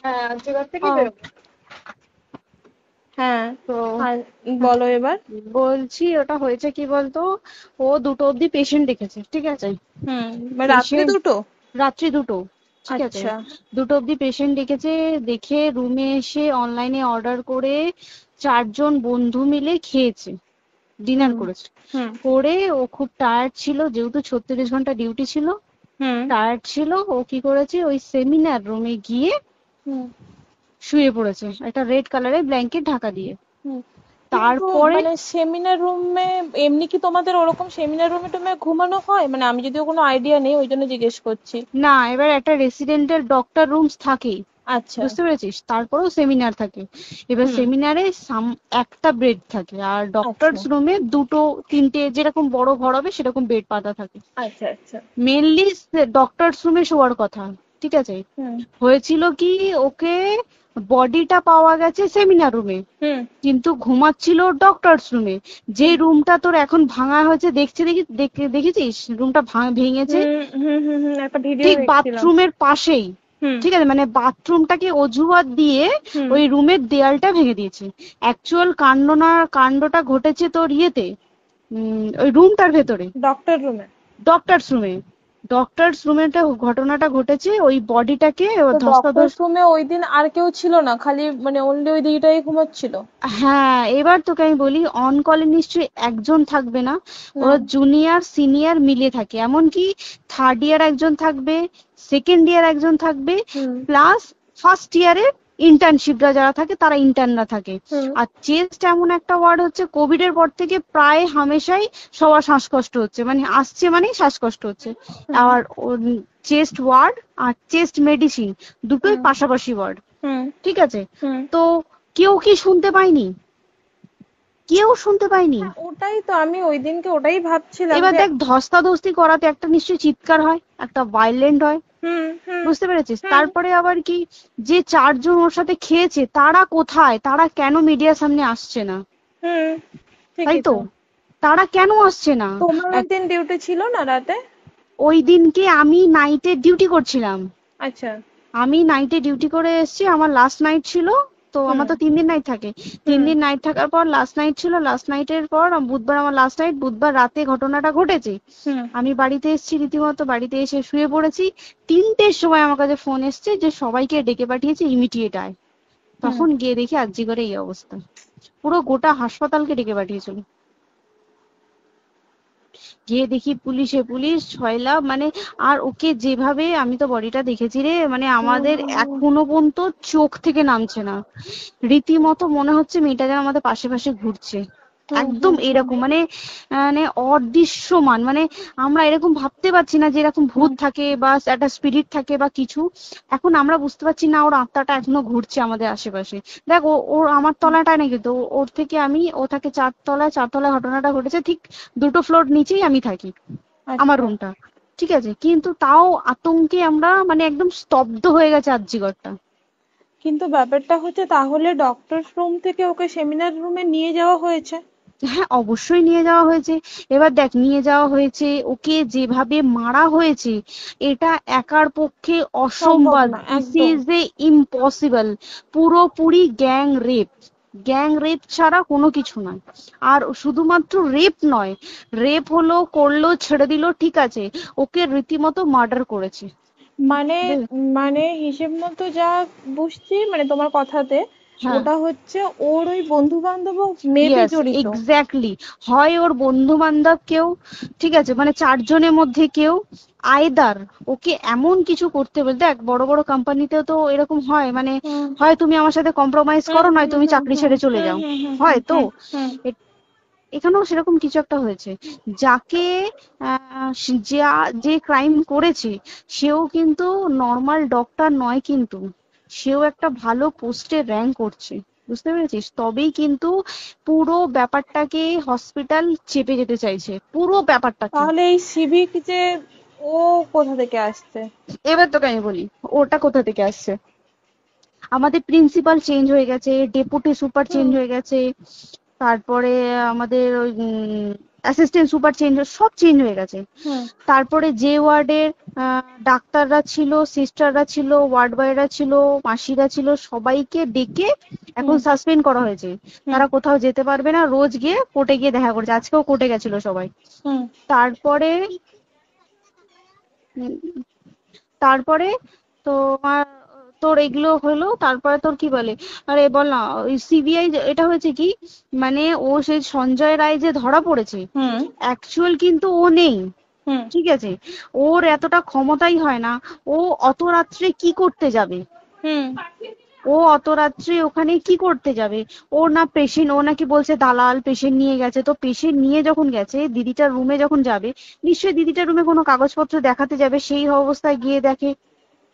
হ্যাঁ, আর্যিকর থেকে ও বেরোবো। হ্যাঁ। তো আর হ্যাঁ, বলো এবার। বলছি ওটা হয়েছে কি বলতো, ও 2টো অব্দি পেশেন্ট দেখেছে, ঠিক আছে। হুম। রাত্রে পেশেন্ট, দুটো? রাত্রি 2টো, ঠিক আছে। আচ্ছা। 2টো অব্দি পেশেন্ট ডেকেছে, দেখে রুমে এসে অনলাইনে অর্ডার করে 4জন বন্ধু মিলে খেয়েছে, ডিনার হুম করেছে। হুম করে ও খুব টায়ার্ড ছিল, যেহেতু 36 ঘন্টা ডিউটি ছিল, হুম টায়ার্ড ছিল। ও কি করেছে, ওই সেমিনার রুমে গিয়ে হুম শুয়ে পড়েছে একটা রেড কালারের ব্ল্যাঙ্কেট ঢাকা দিয়ে। হুম। কিন্তু তারপরে মানে সেমিনার রুমে এমনি কি তোমাদের ওরকম সেমিনার রুমে টুমে ঘুমানো হয়? মানে আমি যদিও কোনো আইডিয়া নেই, ওই জন্য জিজ্ঞেস করছি। না, এবার একটা রেসিডেন্টাল ডক্টর রুমস থাকেই, আচ্ছা। বুঝতে পেরেছিস, তারপরেও সেমিনার থাকে। এবার হুম। সেমিনারে একটা বেড থাকে, আর আচ্ছা ডক্টরস রুমে 2টো 3টে যেরকম বড় ঘর হবে সেরকম বেড পাতা থাকে। আচ্ছা আচ্ছা। মেনলি ডক্টরস রুমে শোয়ার কথা, ঠিক আছে। হুম হয়েছিল কি, ওকে বডিটা পাওয়া গেছে সেমিনার রুমে, হুম কিন্তু ঘুমাচ্ছিল ডক্টরস রুমে। যে হুম রুমটা তোর এখন ভাঙা হয়েছে, দেখেছিস রুমটা ভেঙেছে, হুম হুম হুম হুম, একটা ভিডিও ঠিক দেখছিলাম। বাথরুমের পাশেই, হুম ঠিক আছে, মানে বাথরুমটাকে অজুহাত দিয়ে হুম ওই রুমের দেয়ালটা ভেঙে দিয়েছে। অ্যাকচুয়াল কাণ্ডটা ঘটেছে তোর ইয়েতে, ওই রুমটার ভেতরে, ডক্টর রুমে? ডক্টরস রুমে। ডক্টরস রুমে ঘটনাটা ঘটেছে, ওই বডিটাকে তো ডক্টর ধস্তাধস্তি। রুমে ওই দিন আর কেউ ছিল না, খালি মানে অনলি ওই দিদিটাই ঘুমাচ্ছিল? হ্যাঁ, এবার তোকে আমি বলি, অন কলে নিশ্চয়ই একজন থাকবে না, ওরা হুম জুনিয়র সিনিয়র মিলে থাকে, এমনকি থার্ড ইয়ার একজন থাকবে, সেকেন্ড ইয়ার একজন থাকবে, হুম প্লাস ফার্স্ট ইয়ারের ইন্টার্নশিপরা যারা থাকে তারা ইন্টার্নরা থাকে। হুম আর চেস্ট এমন একটা ওয়ার্ড হচ্ছে, কোভিড এর পর থেকে প্রায় হামেশাই সবার শ্বাসকষ্ট হচ্ছে, মানে আসছে মানেই শ্বাসকষ্ট হচ্ছে। হুম আর চেস্ট ওয়ার্ড আর চেস্ট মেডিসিন দুটোই হুম পাশাপাশি ওয়ার্ড, হুম ঠিক আছে। হুম। তো কেউ কি শুনতে পায়নি? কেউ শুনতে পায়নি। হ্যাঁ, ওটাই তো আমি ওই দিনকে ওটাই ভাবছিলাম এবার যে। দেখ, ধস্তাধস্তি করাতে একটা নিশ্চয়ই চিৎকার হয়, একটা ভাইলেন্ট হয়, হুম হুম বুঝতে পেরেছিস। হুম তারপরে আবার কি, যে 4জন ওর সাথে খেয়েছে তারা কোথায়, তারা কেন মিডিয়ার সামনে আসছে না? হুম। তাই ঠিকই তো, তো। তারা কেন আসছে না? তোমার ওই এক- দিন ডিউটি ছিল না রাতে? ওই দিনকে আমি নাইটে ডিউটি করছিলাম। আচ্ছা। আমি নাইটে ডিউটি করে এসেছি, আমার লাস্ট নাইট ছিল। তো হুম আমার তো 3 দিন নাইট থাকে, তিন হুম দিন নাইট থাকার পর লাস্ট নাইট ছিল, লাস্ট নাইটের পর বুধবার আমার লাস্ট নাইট, বুধবার রাতে ঘটনাটা ঘটেছে। হুম আমি বাড়িতে এসেছি, রীতিমতো বাড়িতে এসে শুয়ে পড়েছি। 3টের সময় আমার কাছে ফোন এসছে যে সবাইকে ডেকে পাঠিয়েছে, ইমিডিয়েট আয়। হুম। তখন গিয়ে দেখি আরজি করে এই অবস্থা, পুরো গোটা হাসপাতালকে ডেকে পাঠিয়েছিল। গিয়ে দেখি পুলিশে পুলিশ ছয়লা, মানে, আর ওকে যেভাবে, আমি তো বডিটা দেখেছি রে, মানে হুম আমাদের হুম হুম এখনো পর্যন্ত চোখ থেকে নামছে না। রীতিমতো মনে হচ্ছে মেয়েটা যেন আমাদের পাশে পাশে ঘুরছে, হুম একদম হুম হুম এরকম, মানে মানে অদৃশ্যমান, মানে আমরা এরকম ভাবতে পারছি না যে এরকম ভূত হুম। থাকে বা একটা স্পিরিট থাকে বা কিছু। এখন আমরা বুঝতে পারছি না ওর আত্মাটা এখনো ঘুরছে আমাদের আশেপাশে। দেখ, ওর আমার তলাটায় নাকি, তো ওর থেকে ও থাকে 4 তলায়, 4 তলায় ঘটনাটা ঘটেছে, ঠিক 2টো ফ্লোর নিচেই আমি থাকি, আমার আচ্ছা। রুমটা, ঠিক আছে। কিন্তু তাও আতঙ্কে আমরা মানে একদম স্তব্ধ হয়ে গেছে আরজিকরটা। কিন্তু ব্যাপারটা হচ্ছে, তাহলে ডক্টর রুম থেকে ওকে সেমিনার রুমে নিয়ে যাওয়া হয়েছে? হ্যাঁ, অবশ্যই নিয়ে যাওয়া হয়েছে। এবার দেখ, নিয়ে যাওয়া হয়েছে, ওকে যেভাবে মারা হয়েছে, এটা একার পক্ষে সম্ভব অসম্ভব, না দিস একদম। Is a impossible. পুরোপুরি গ্যাং রেপ, গ্যাং রেপ ছাড়া কোনো কিছু নয়। আর শুধুমাত্র রেপ নয়, রেপ হলো, করলো, ছেড়ে দিল, ঠিক আছে, ওকে রীতিমতো মার্ডার করেছে। মানে মানে হিসেব মতো যা বুঝছি মানে তোমার কথাতে, হ্যাঁ, ওটা হচ্ছে ওর ওই বন্ধু বান্ধবও মেবি ইয়েস, জড়িত। এক্স্যাক্টলি। হয় ওর বন্ধু বান্ধব কেউ, ঠিক আছে, মানে 4জনের মধ্যে কেউ, আইদার ওকে এমন কিছু করতে বলতে, দেখ বড় বড় কোম্পানিতেও তো এরকম হয়, মানে হুম হয় তুমি আমার সাথে কম্প্রোমাইজ হুম করো, নয় হুম তুমি হুম চাকরি হুম ছেড়ে চলে হুম যাও, হুম হুম হুম হয় তো। হুম হুম। এ- এখানেও সেরকম কিছু একটা হয়েছে, যাকে যে ক্রাইম করেছে সেও কিন্তু নর্মাল ডক্টর নয়, কিন্তু সেও একটা ভালো পোস্টে র্যাঙ্ক করছে, বুঝতে পেরেছিস, তবেই কিন্তু পুরো ব্যাপারটাকে হসপিটাল চেপে যেতে চাইছে, পুরো ব্যাপারটাকে। তাহলে এই সিভিক যে, ও কোথা থেকে আসছে? এবার তোকে আমি বলি ওটা কোথা থেকে আসছে। আমাদের প্রিন্সিপাল চেঞ্জ হয়ে গেছে, ডেপুটি সুপার চেঞ্জ হুম হয়ে গেছে, তারপরে আমাদের ওই অ্যাসিস্ট্যান্ট সুপার চেঞ্জ, সব চেঞ্জ হয়ে গেছে। হুম তারপরে যে ওয়ার্ডের ডাক্তাররা ছিল, সিস্টাররা ছিল, ওয়ার্ড বয়রা ছিল, মাসিরা ছিল, সবাইকে ডেকে এখন হুম সাসপেন্ড করা হয়েছে। হুম তারা কোথাও যেতে পারবে না, রোজ গিয়ে কোর্টে গিয়ে দেখা করছে। আজকেও কোর্টে গেছিল সবাই। হুম তারপরে উম, তারপরে তোমার তোর এগুলো হলো, তারপরে তোর কি বলে, আরে বল না, ওই সিবিআই এটা হয়েছে কি, মানে ও সেই সঞ্জয় রায় যে ধরা পড়েছে, হুম অ্যাকচুয়াল কিন্তু ও নেই, হুম ঠিক আছে? ওর এতটা ক্ষমতাই হয় না। ও অত রাত্রে কি করতে যাবে? হুম ও অত রাত্রে ওখানে কি করতে যাবে? ওর না পেশেন্ট, ও নাকি বলছে দালাল পেশেন্ট নিয়ে গেছে। তো পেশেন্ট নিয়ে যখন গেছে, দিদিটার রুমে যখন যাবে, নিশ্চয়ই দিদিটার রুমে কোনো কাগজপত্র দেখাতে যাবে, সেই অবস্থায় গিয়ে দেখে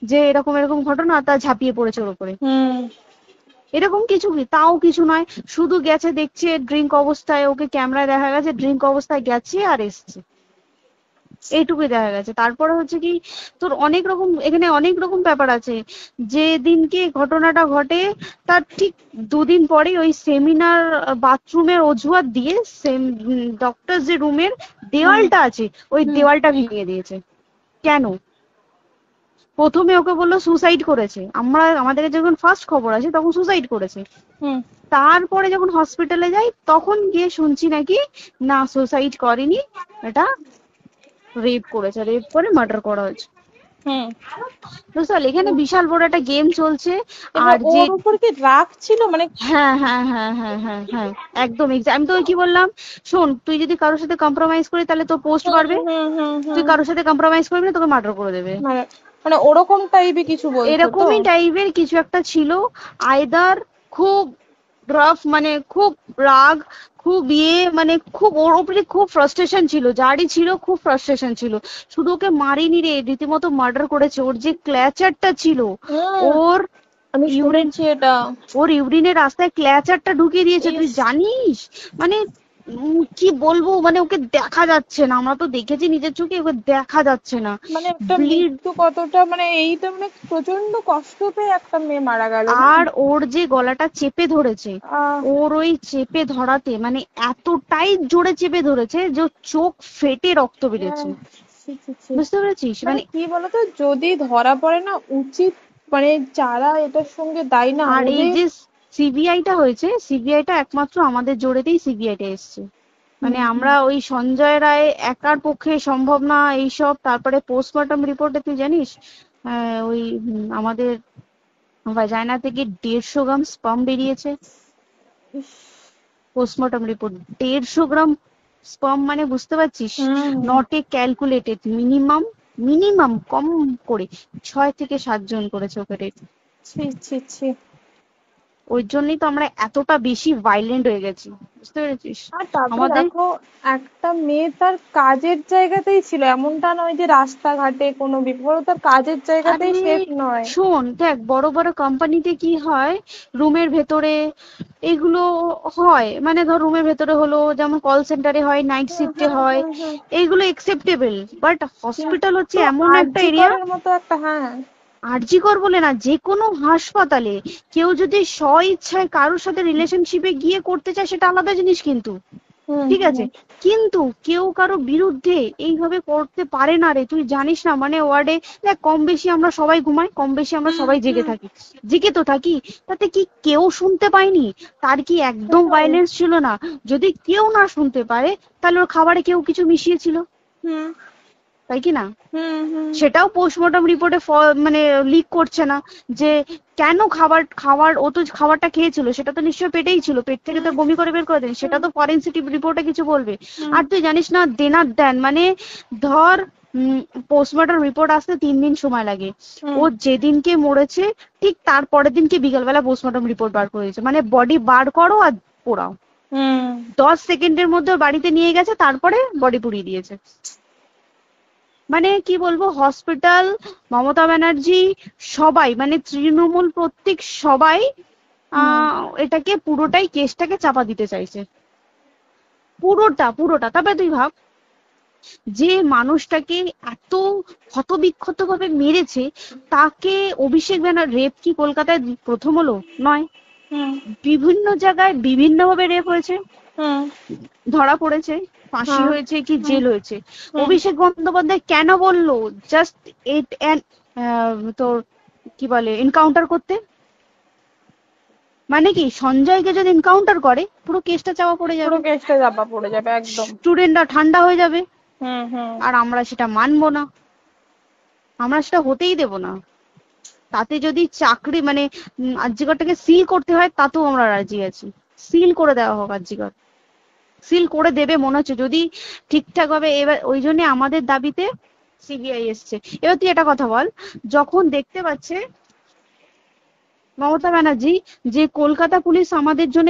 যে এরকম এরকম ঘটনা, তা ঝাঁপিয়ে পড়েছে ওর উপরে। হুম এরকম কিছু কি, তাও কিছু নয়, শুধু গেছে, দেখছে ড্রিঙ্ক অবস্থায়, ওকে ক্যামেরায় দেখা গেছে ড্রিঙ্ক অবস্থায় গেছে আর এসছে, এইটুকুই দেখা গেছে। তারপরে হচ্ছে কি, তোর অনেক রকম এখানে অনেক রকম ব্যাপার আছে। যে দিনকে ঘটনাটা ঘটে, তার ঠিক দুদিন পরে ওই সেমিনার বাথরুমের অজুহাত দিয়ে ডক্টর যে রুমের হুম দেওয়ালটা আছে, ওই হুম দেওয়ালটা ভেঙে দিয়েছে। কেন? প্রথমে ওকে বললো সুসাইড করেছে, আমাদের যখন ফার্স্ট খবর আছে তখন সুসাইড করেছে। হুম তারপরে যখন হসপিটালে যাই তখন গিয়ে শুনছি নাকি না, সুসাইড করেনি, এটা রেপ করেছে, রেপ করে মার্ডার করা হয়েছে। হুম বুঝতে পারলি, এখানে বিশাল বড় একটা গেম চলছে। এবার আর যে ওর উপর কি রাগ ছিল মানে? হ্যাঁ হ্যাঁ হ্যাঁ হ্যাঁ হ্যাঁ হ্যাঁ, একদম আমি তোকে কি বললাম, শোন, তুই যদি কারোর সাথে কম্প্রোমাইজ করিস তাহলে তোর পোস্ট হুম বাড়বে, হুম হুম তুই হুম কারোর সাথে কম্প্রোমাইজ করবি না, তোকে মার্ডার করে দেবে। মানে মানে ওরকম টাইপের কিছু বলছো তো? এরকমই টাইপের কিছু একটা ছিল। আইদার খুব রাফ, মানে খুব রাগ, খুব মানে খুব ওর উপরে খুব ফ্রাস্ট্রেশন ছিল, যারই ছিল খুব ফ্রাস্ট্রেশন ছিল। শুধু ওকে মারিনি রে, রীতিমতো মার্ডার করেছে। ওর যে ক্ল্যাচারটা ছিল, হুম ওর আমি ইউরিন শুনেছি এটা। ওর ইউরিনের রাস্তায় ক্ল্যাচারটা ঢুকিয়ে দিয়েছে, তুই ইস, জানিস? মানে কি বলবো, মানে ওকে দেখা যাচ্ছে না, আমরা তো দেখেছি নিজের চোখে, ওকে দেখা যাচ্ছে না, মানে একটা ব্লিড। মৃত্যু কতটা, মানে এই তো মানে প্রচন্ড কষ্ট পেয়ে একটা মেয়ে মারা গেল না? আর ওর যে গলাটা চেপে ধরেছে, আহ ওর ওই চেপে ধরাতে মানে এতটাই জোরে চেপে ধরেছে যে ওর চোখ ফেটে রক্ত বেরিয়েছে। আহ, ছি, ছি, ছি। বুঝতে পেরেছিস? মানে মানে কি বলতো, যদি ধরা পড়ে না, উচিত মানে যারা এটার সঙ্গে দায়ী না আর এই ওদের। যে সিবিআইটা হয়েছে, সিবিআইটা একমাত্র আমাদের জোরেতেই সিবিআইটা এসছে। হুম মানে হুম আমরা ওই সঞ্জয় রায় একার পক্ষে সম্ভব না এইসব। তারপরে পোস্টমর্টম রিপোর্টে তুই জানিস, ওই আমাদের ভাজাইনা থেকে 150 গ্রাম স্পাম বেরিয়েছে। ইস, পোস্টমর্টম রিপোর্ট, 150 গ্রাম স্পাম, মানে বুঝতে পারছিস? Hmm not a calculated, minimum, minimum কম করে 6 থেকে 7 জন করেছে ওকে rape। ছি ছি ছি। ওই জন্যই তো আমরা এতটা বেশি ভাইলেন্ট হয়ে গেছি, বুঝতে পেরেছিস? আর তারপরে আমাদের দেখো, একটা মেয়ে তার কাজের জায়গাতেই ছিল, এমনটা নয় যে রাস্তাঘাটে কোনো বিপদ, ও তার কাজের আরে জায়গাতেই সেফ নয়। শোন, দেখ বড় বড় কোম্পানিতে কি হয়, রুমের ভেতরে এগুলো হয়, মানে ধর রুমের ভেতরে হলো, যেমন কল সেন্টারে হয়, নাইট হুম শিফটে হুম হয়, হুম হুম এইগুলো একসেপ্টেবল। বাট হসপিটাল হচ্ছে কিন্তু এমন একটা আরজি এরিয়া, করের মতো একটা, হ্যাঁ। আরজি কর বলে না, যে কোনো হাসপাতালে কেউ যদি স্ব ইচ্ছায় কারোর সাথে রিলেশনশিপে গিয়ে করতে চায় সেটা আলাদা জিনিস কিন্তু, হুম ঠিক হুম আছে? কিন্তু কেউ কারো বিরুদ্ধে এইভাবে করতে পারে না রে, তুই জানিস না? মানে ওয়ার্ডে দেখ, কম বেশি আমরা সবাই ঘুমাই, কম বেশি আমরা হুম সবাই জেগে হুম থাকি, জেগে তো থাকি, তাতে কি কেউ শুনতে পায়নি? তার কি একদম সেটাই। ভাইলেন্স ছিল না? যদি কেউ না শুনতে পারে, তাহলে ওর খাবারে কেউ কিছু মিশিয়েছিল, হুম তাই কি না? হুম হুম সেটাও পোস্টমর্টম রিপোর্টে মানে লিক করছে না, যে কেন খাবার খাবার ও তো খাবারটা খেয়েছিল, সেটা তো নিশ্চয়ই পেটেই ছিল, পেট থেকে তো হুম বমি করে বের করে দেন, সেটা হুম তো ফরেনসিক রিপোর্টে কিছু বলবে। হুম আর তুই জানিস না, দেনার দেন মানে ধর পোস্টমর্টম রিপোর্ট আসতে 3 দিন সময় লাগে। ও হুম যেদিনকে মরেছে ঠিক তার পরের দিনকে বিকালবেলা পোস্টমর্টম রিপোর্ট বার করে দিয়েছে, মানে বডি বার করো আর পোড়াও, হুম 10 সেকেন্ডের মধ্যে ওর বাড়িতে নিয়ে গেছে, তারপরে বডি পুড়িয়ে দিয়েছে। মানে কি বলবো, হসপিটাল, মমতা ব্যানার্জি, সবাই মানে তৃণমূল প্রত্যেক সবাই হুম এটাকে পুরোটাই কেসটাকে চাপা দিতে চাইছে, পুরোটা পুরোটা। তবে তুই ভাব, যে মানুষটাকে এত ক্ষতবিক্ষত ভাবে মেরেছে, তাকে অভিষেক ব্যানার রেপ কি কলকাতায় প্রথম হলো? নয়, হুম বিভিন্ন জায়গায় বিভিন্ন ভাবে রেপ হয়েছে, হুম ধরা পড়েছে। ফাঁসি হ্যাঁ। হয়েছে কি হুম। জেল হয়েছে। হুম। অভিষেক বন্দ্যোপাধ্যায় কেন বললো জাস্ট ইট তোর কি বলে এনকাউন্টার করতে? মানে কি সঞ্জয়কে যদি এনকাউন্টার করে পুরো কেসটা চাপা পড়ে পুরো যাবে, কেসটা চাপা পড়ে যাবে একদম। স্টুডেন্টরা ঠান্ডা হয়ে যাবে, হুম হুম। আর আমরা সেটা মানবো না, আমরা সেটা হতেই দেব না। তাতে যদি চাকরি মানে আরজিকরটাকে সিল করতে হয় তাতেও আমরা রাজি আছি, সিল করে দেওয়া হোক আরজিকর, সিল করে দেবে মনে হচ্ছে যদি ঠিকঠাক ভাবে। এবার ওই জন্য আমাদের দাবিতে সিবিআই এসছে। এবার তুই একটা কথা বল, যখন দেখতে পাচ্ছে মমতা ব্যানার্জি যে কলকাতা পুলিশ আমাদের জন্য